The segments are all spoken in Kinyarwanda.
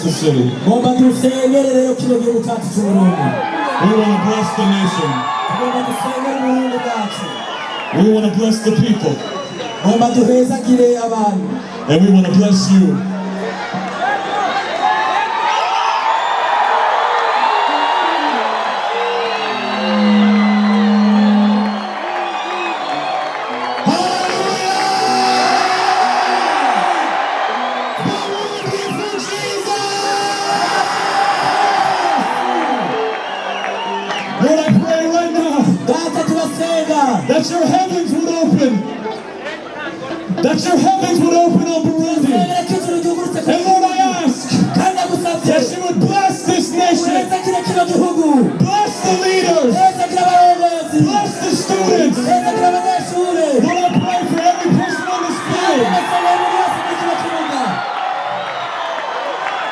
the city. We want to bless the nation. We want to bless the people. And we want to bless you. That your heavens would open. That your heavens would open on Burundi. And Lord, I ask that you would bless this nation. Bless the leaders. Bless the students. Lord, I pray for every person on this field.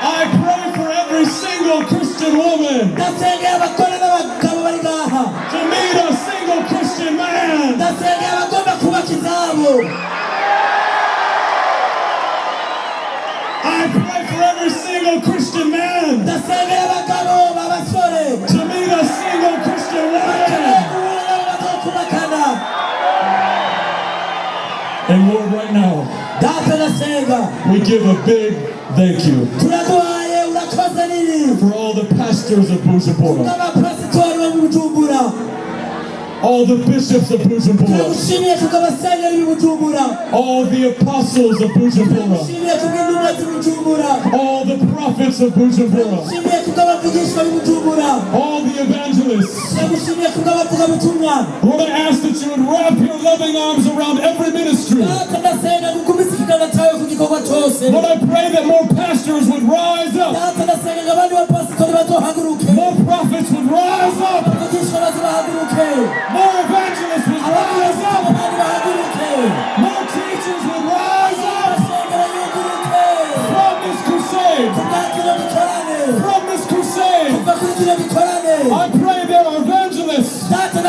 I pray for every single Christian woman to meet a single Christian man. I pray for every single Christian man to meet a single Christian woman. And Lord, right now, we give a big thank you for all the pastors of Bujumbura, all the bishops of Bujumbura, all the apostles of Bujumbura, all the prophets of Bujumbura, all the evangelists. Lord, I ask that you would wrap your loving arms around every ministry. Lord, I pray that more pastors would rise up, more prophets would rise up, more evangelists would rise up, more teachers would rise up from this crusade. From this crusade, I pray there are evangelists that are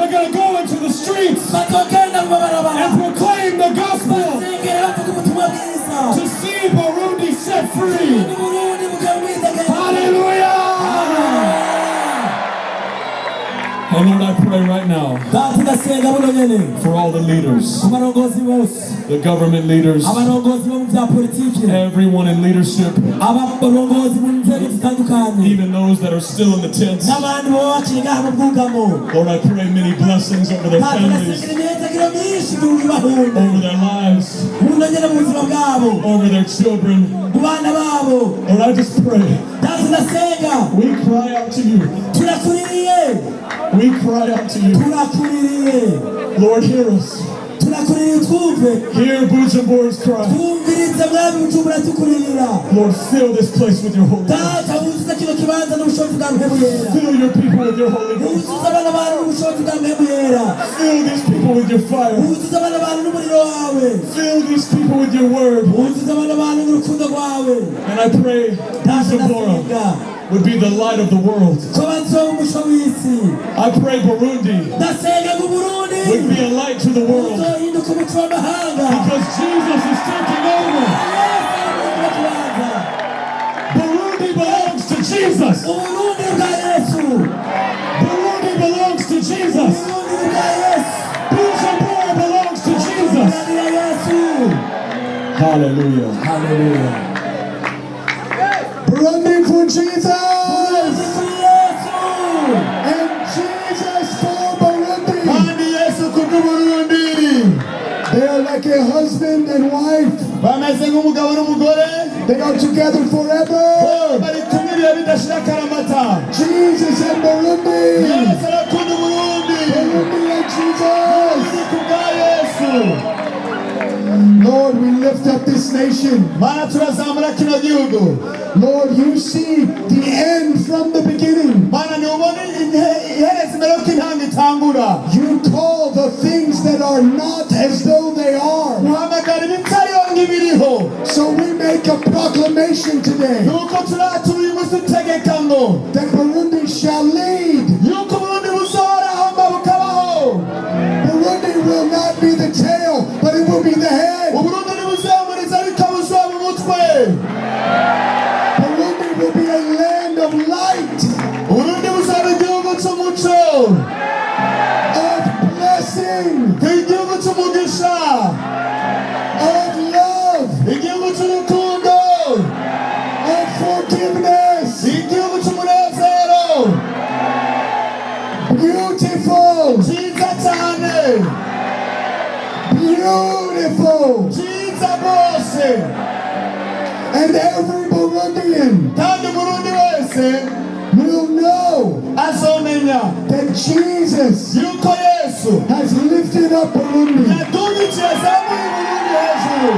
going to go into the streets and proclaim the gospel to see Burundi set free. Hallelujah! And Lord, I pray right now for all the leaders, the government leaders, everyone in leadership, even those that are still in the tents. Lord, I pray many blessings over their families, over their lives, over their children. Lord, I just pray. We cry out to you. We cry out to you. Lord, hear us. Hear Bujumbura's cry. Lord, fill this place with your Holy Ghost. Fill your people with your Holy Ghost. Fill these people with your fire. Fill these people with your word. And I pray Bujumbura would be the light of the world. I pray Burundi would be a light to the world, because Jesus is taking over. Burundi belongs to Jesus. Burundi belongs to Jesus. Bujumbura belongs to Jesus. Hallelujah. Hallelujah. Burundi for Jesus! And Jesus for Burundi! They are like a husband and wife. They are together forever. Jesus and Burundi! Burundi and Jesus! Lord, we lift up this nation. Lord, you see the end from the beginning. You call the things that are not as though they are. So we make a proclamation today that Burundi shall lead. Burundi will not be the tail, but it will be the head. of blessing, igihugu cy'umugisha, of love, igihugu cy'urukundo, of forgiveness. igihugu cy'umunezero, Beautiful, cyiza cyane, beautiful. cyiza rwose. And every Burundian kandi umurundi wese will know azomenya that Jesus yuko Yesu has lifted up Burundi. yadugije azamuye Burundi hejuru.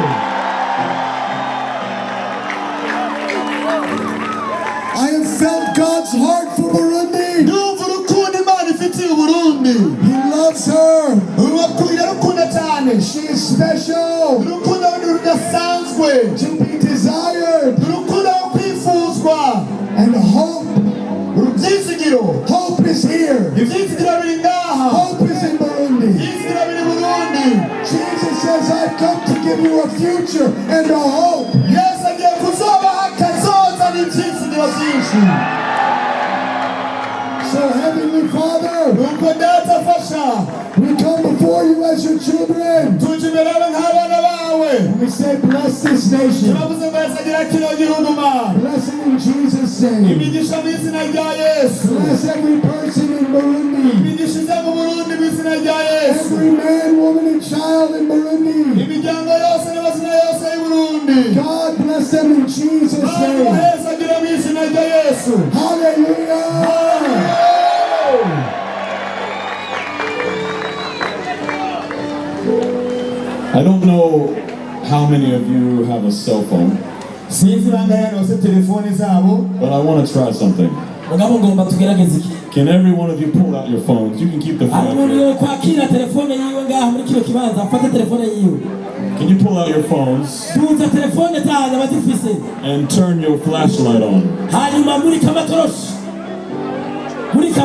I have felt God's heart for Burundi. ndumva urukundo Imana ifitiye Burundi. He loves her. Irarukunda cyane. She is special, urukundo rudasanzwe, to be desired, urukundo rwo kwifuzwa, and hope. ibyizigiro. Hope is here. ibyizigiro biri ngaha. Hope is in Burundi. ibyizigiro biri Burundi. Jesus says, I've come to give you a future and a hope. Yesu agiye kuzobaha akazoza n'ibyizigiro byinshi. So Heavenly Father, nuko data fasha, we come before you as your children. tuje imbere yawe nk'abana bawe. We say, bless this nation. turavuze ngo yasagira kino gihugu Mana. Bless it in Jesus' name. imigisha mu izina rya Yesu. Bless every person in Burundi. imigisha iza mu Burundi mu izina rya Yesu. Every man, woman, and child in Burundi. imiryango yose n'amazina yose y'u Burundi. God bless them in Jesus' Mana name. bahezagira mu izina rya Yesu. Hallelujah. I don't know how many of you have a cell phone, sinzi bangana bose telefoni zabo. but I want to try something. mugabo ngomba tugerageze iki. Can every one of you pull out your phones? You can keep the hari phone umuntu up here. yo kwakira telefone yiwe ngaha muri kino kibanza afate telefone yiwe. Can you pull out your phones tuza telefone zanyu abazifise and turn your flashlight on? hanyuma murika amatoroshi, murika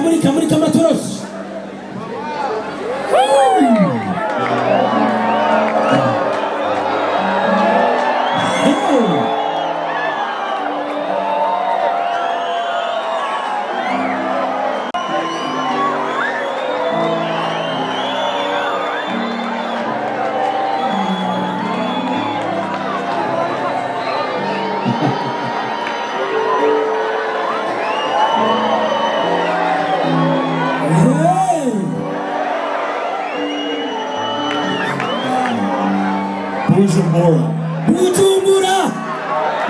amatoroshi. Bujumbura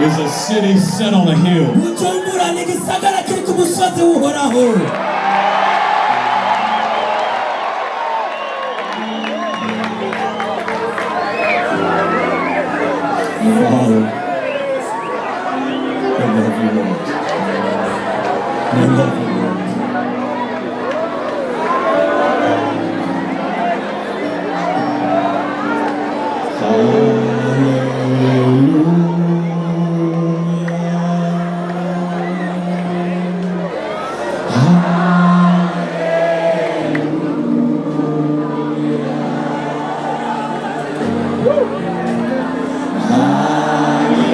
is a city set on a hill. Bujumbura ni gisagara kiri ku musozi uhoraho. Father, I love you, Lord. I love you, Lord. Hallelujah.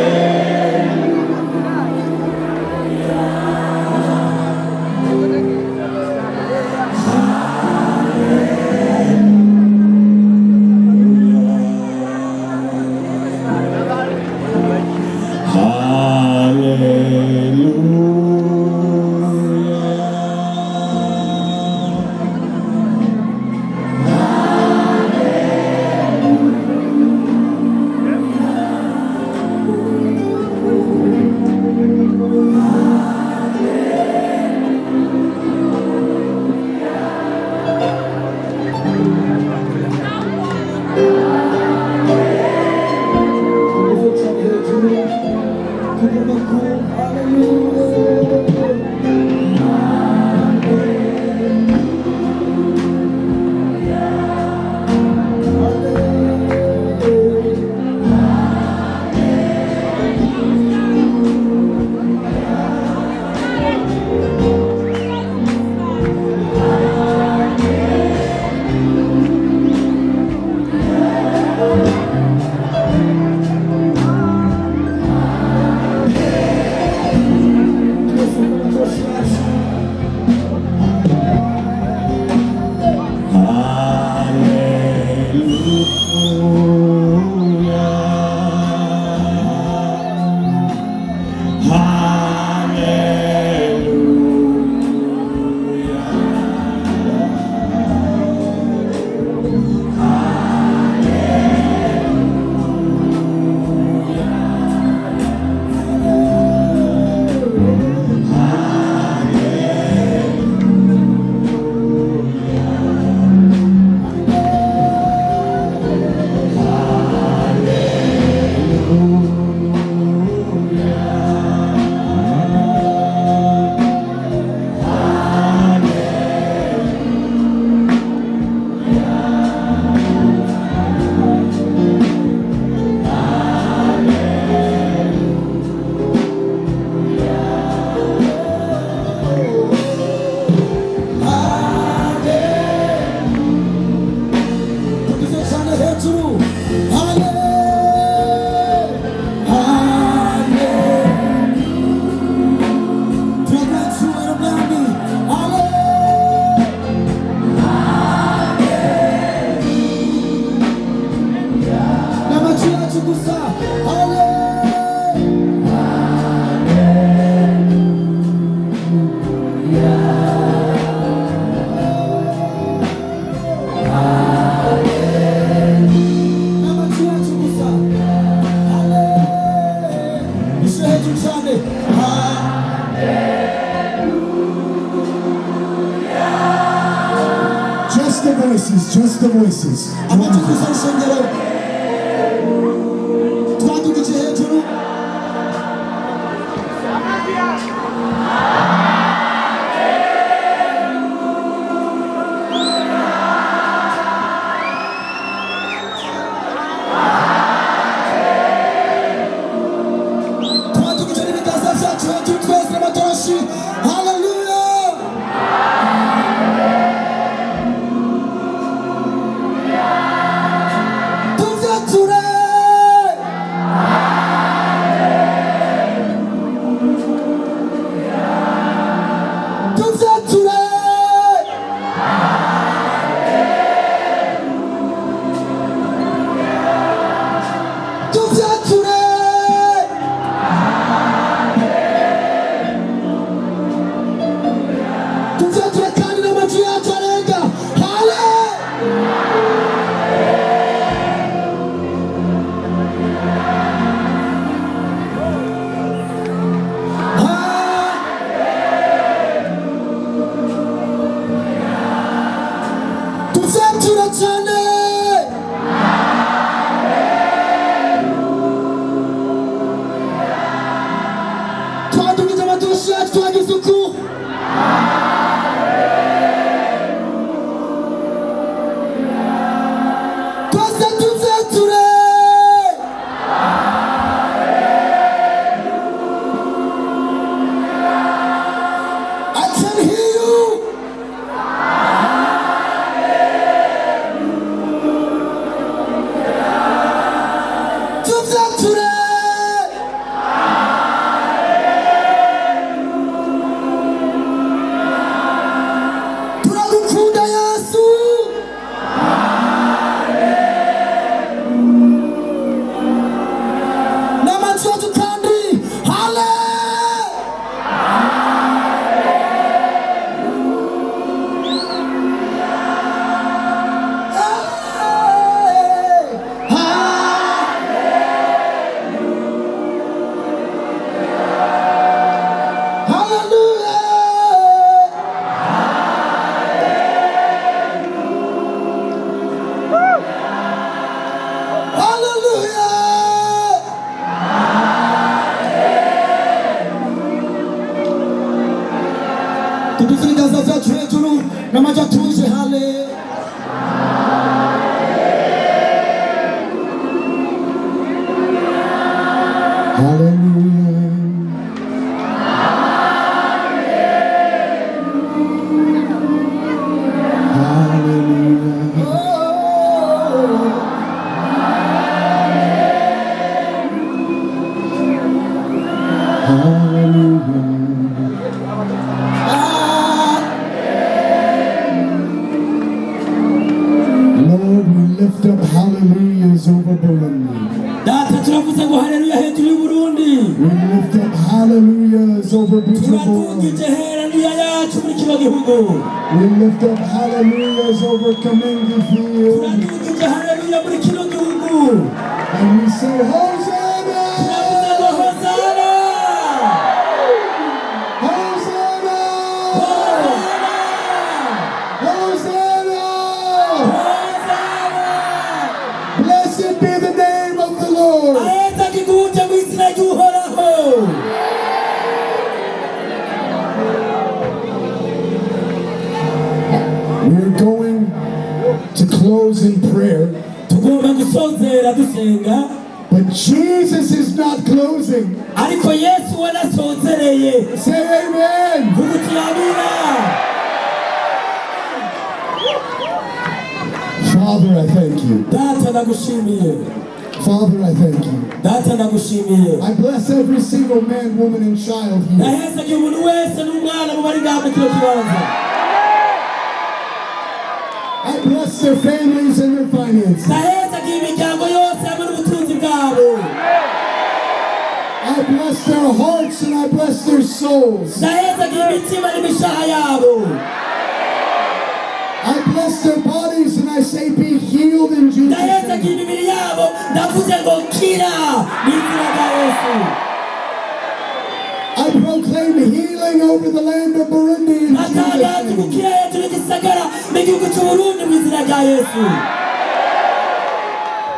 voices, just the voices. amajwi gusa y'ishengero twadugije hejuru twadugije n'ibiganza vyacu hejuru twese n'amatoroshi haleluya tuvyature tuvyature tuvyature tuvyature kandi n'amajwi yacu arenga hale tuvyature cyane twadugije amatushi yacu twagize uku twese tuvyature I can hear you. tuvyature turagukunda yesu n'amajwi yacu kandi hale tuduze ibiganza vyacu hejuru n'amajwi atuje hale Lord, we lift up hallelujahs over Burundi. data turavuze ngo haleluya hejuru y'uburundi We lift up hallelujahs over Bujumbura. turadugije haleluya yacu muri kino gihugu We lift up hallelujahs over Kamengi Field. turadugije haleluya muri kino gihugu And we say, Hosanna! turavuze ngo hosana Hosanna! hosana Hosanna! hosana Blessed be the name of the Lord. aheza kiguje mu izina ry'uhoraho We're going to close in prayer, tugomba gusozera dusenga but Jesus is not closing. ariko yesu we nasozereye Say amen. vuguti amina Father, I thank you. data ndagushimiye Father, I thank you. data ndagushimiye I bless every single man, woman, and child here. ndahezagiye umuntu wese n'umwana mu bari ngaha muri kino kibanza I bless their families and their finances. ndahezagiye imiryango yose hamwe n'ubutunzi bwabo I bless their hearts and I bless their souls. ndahezagiye imitima n'imishaha yabo I bless their bodies and I say be healed in Jesus' ndahezagiye name. imibiri yabo ndavuze ngo kira n'izina rya yesu I proclaim healing over the land of Burundi in Jesus' natangaza name. gukira hejuru y'igisagara n'igihugu cy'uburundi mu izina rya yesu.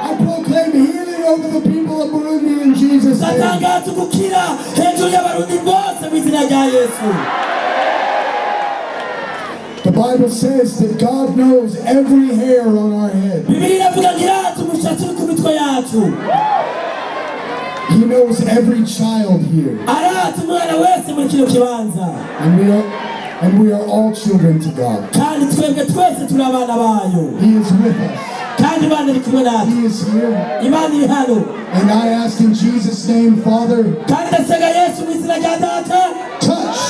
I proclaim healing over the people of Burundi in Jesus' name. natangaza gukira hejuru y'abarundi bose mu izina rya yesu. The Bible says that God knows every hair on our head. bibiliya iravuga ngo irazi umushatsi uri ku mitwe yacu. He knows every child here. arazi umwana wese muri kino kibanza. And we are all children to God. kandi twebwe twese turi abana bayo. He is with us. kandi Imana iri kumwe natwe. He is here. Imana iri hano. And I ask in Jesus' name, Father, kandi ndasenga yesu mu izina rya data. touch,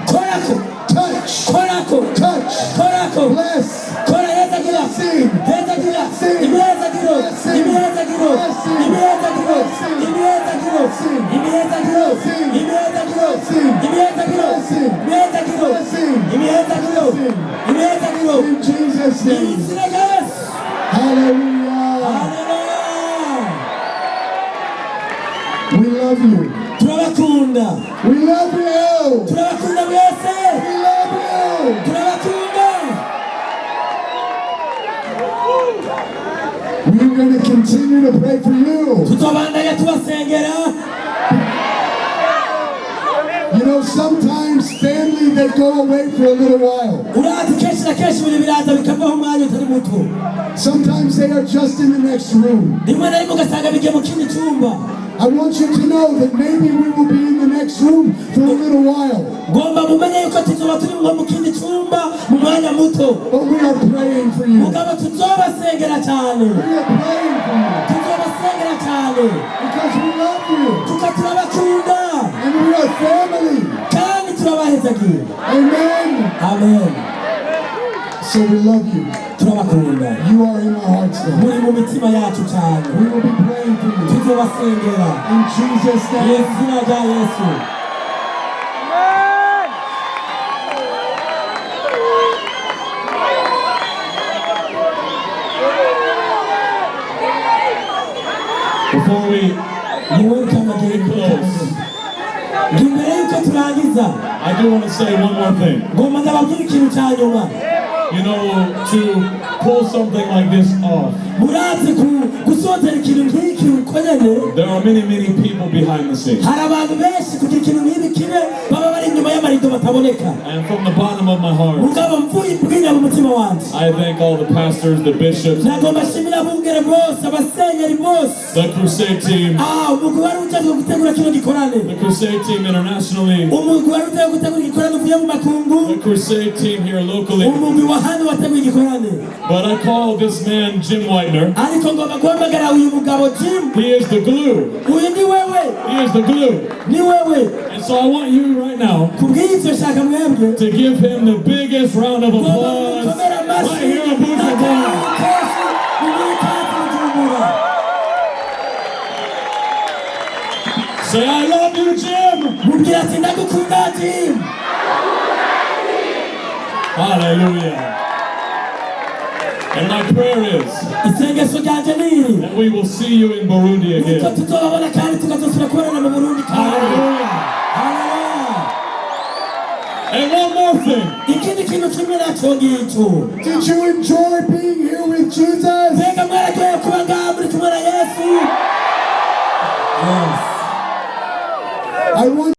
korako touch, korako touch, korako bless, kora hezagira Blessing. hezagira Blessing. imihezagiro Blessing. imihezagiro Blessing. imihezagiro Blessing. imihezagiro Blessing. imihezagiro Blessing. imihezagiro Blessing. imihezagiro Blessing. imihezagiro Blessing. imihezagiro Blessing. imihezagiro in Jesus' name. izina rya yesu. Hallelujah. Haleluya. We love you. turabakunda We love you. turabakunda mwese We love you. turabakunda. We're going to continue to pray for you. tutobandanya tubasengera. You know, sometimes family, they go away for a little while. urazi kenshi na kenshi ibintu biraza bikavaho umwanya utari muto. Sometimes they are just in the next room. rimwe na rimwe ugasanga bigiye mu kindi cyumba. I want you to know that maybe we will be in the next room for a little while. ngomba mumenye yuko tuzoba turi nko mu kindi cyumba mu mwanya muto. But we are praying for you. mugabo tuzobasengera cyane. We are praying for you. tuzobasengera cyane. Because we love you. kuko turabakunda. And we are family. kandi turabahezagiye. Amen. amen. So we love you. turabakunda. You are in our hearts now. muri mu mitima yacu cyane. We will be praying for you. tuzobasengera. In Jesus' mu name. izina rya yesu. Before we close, imbere yuko turangiza I do want to say one more thing. ngomba ndababwira ikintu cya nyuma. You know, to pull something like this off, murazi gusozera ikintu nk'iki ukorene. there are many people behind the scenes. hari abantu benshi kugira ikintu nk'ibi kibe baba bari inyuma y'amarido bataboneka. And from the bottom of my heart, mugabo mvuye mbwira mu mutima wanjye. I thank all the pastors, the bishops, nagomba nshimira abungere bose abasenyeri bose. the crusade team, umugwi wari ujejwe gutegura kino gikorane. the crusade team internationally, umugwi wari ujejwe gutegura igikorane uvuye mu makungu. the crusade team here locally. umugwi wa hano wateguye igikorane. But I call this man Jim Whitener. ariko ngomba guhamagara uyu mugabo Jim. He is the glue. uyu ni wewe. He is the glue. ni wewe. And so I want you right now kubw'ibyo shaka mwebwe to give him the biggest round of applause right here in Bujumbura. Say, I love you, Jim. mubwira ati ndagukunda Jim. Hallelujah. And my prayer is isengesho ryanje ni iri. that we will see you in Burundi nuko again. tuzobabona kandi tukazosubira kubonana mu Burundi kandi. Hallelujah. Haleluya. And one more thing. ikindi kintu kimwe naco ngicyo. Did you enjoy being here with Jesus? mbega mwaragiye kuba ngaha muri kumwe na Yesu. Yes. I want